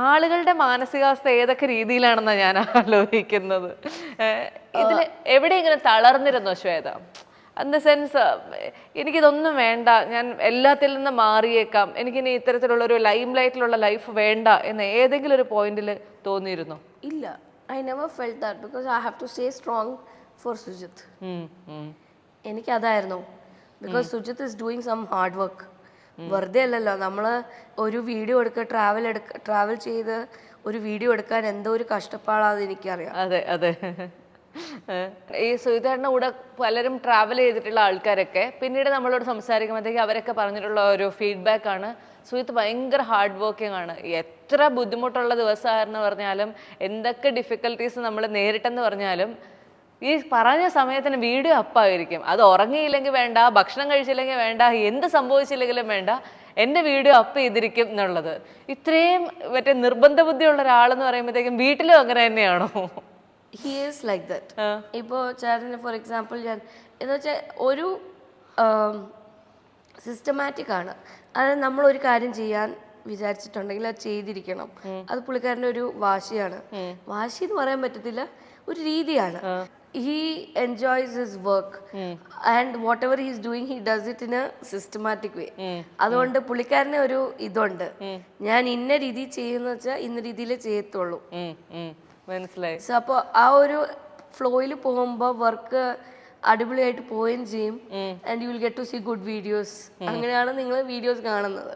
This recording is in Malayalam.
ആളുകളുടെ മാനസികാവസ്ഥ ഏതൊക്കെ രീതിയിലാണെന്നാണ് ഞാൻ ആലോചിക്കുന്നത്. ഇതിൽ എവിടെയെങ്കിലും തളർന്നിരുന്നോ ശ്വേത? ഇൻ ദ സെൻസ് എനിക്കിതൊന്നും വേണ്ട, ഞാൻ എല്ലാത്തിൽ നിന്ന് മാറിയേക്കാം, എനിക്കിനി ഇത്തരത്തിലുള്ള ഒരു ലൈം ലൈറ്റിലുള്ള ലൈഫ് വേണ്ട എന്ന് ഏതെങ്കിലും ഒരു പോയിന്റിൽ തോന്നിയിരുന്നോ? ഇല്ല, I never felt that because I have to stay strong for Sujith. എനിക്കതായിരുന്നു. Because Sujith is doing some hard work. വെറുതെ അല്ലല്ലോ നമ്മൾ ഒരു വീഡിയോ ട്രാവൽ ചെയ്ത് ഒരു വീഡിയോ എടുക്കാൻ എന്തോ ഒരു കഷ്ടപ്പാടാന്ന് എനിക്കറിയാം. അതെ അതെ. ഈ സുജിത്തേട്ടൻ്റെ കൂടെ പലരും ട്രാവൽ ചെയ്തിട്ടുള്ള ആൾക്കാരൊക്കെ പിന്നീട് നമ്മളോട് സംസാരിക്കുമ്പോഴത്തേക്ക് അവരൊക്കെ പറഞ്ഞിട്ടുള്ള ഒരു ഫീഡ്ബാക്ക് ആണ്, സുജിത്ത് ഭയങ്കര ഹാർഡ് വർക്കിംഗ് ആണ്. എത്ര ബുദ്ധിമുട്ടുള്ള ദിവസമായിരുന്നു പറഞ്ഞാലും, എന്തൊക്കെ ഡിഫിക്കൽട്ടീസ് നമ്മൾ നേരിട്ടെന്ന് പറഞ്ഞാലും ഈ പറഞ്ഞ സമയത്തിന് വീഡിയോ അപ്പായിരിക്കും. അത് ഉറങ്ങിയില്ലെങ്കിൽ വേണ്ട, ഭക്ഷണം കഴിച്ചില്ലെങ്കിൽ വേണ്ട, എന്ത് സംഭവിച്ചില്ലെങ്കിലും വേണ്ട, എൻ്റെ വീഡിയോ അപ്പ് ചെയ്തിരിക്കും എന്നുള്ളത്. ഇത്രയും മറ്റേ നിർബന്ധ ബുദ്ധിയുള്ള ഒരാളെന്ന് പറയുമ്പോഴത്തേക്കും വീട്ടിലും അങ്ങനെ തന്നെയാണോ? He is like that. ഇപ്പോൾ ചേട്ടന് ഫോർ എക്സാമ്പിൾ ഞാൻ എന്ന് വെച്ചാൽ ഒരു സിസ്റ്റമാറ്റിക് ആണ്. അതായത് നമ്മളൊരു കാര്യം ചെയ്യാൻ വിചാരിച്ചിട്ടുണ്ടെങ്കിൽ അത് ചെയ്തിരിക്കണം. അത് പുള്ളിക്കാരൻ്റെ ഒരു വാശിയാണ്. വാശി എന്ന് പറയാൻ പറ്റത്തില്ല, ഒരു രീതിയാണ്. He enjoys his work and whatever he is doing he does it in a systematic way. അതുകൊണ്ട് പുള്ളിക്കാരന് ഒരു ഇതുണ്ട്, ഞാൻ ഇന്ന രീതി ചെയ്യുന്ന വെച്ചാൽ ഇന്ന രീതിയിൽ ചെയ്യത്തുള്ളൂ. മനസ്സിലായി. സോ അപ്പോൾ ആ ഒരു ഫ്ലോയിൽ പോകുമ്പോൾ വർക്ക് അടിപൊളിയായിട്ട് പോവുകയും ചെയ്യും. And you will get to see good videos. അങ്ങനെയാണ് നിങ്ങൾ വീഡിയോസ് കാണുന്നത്.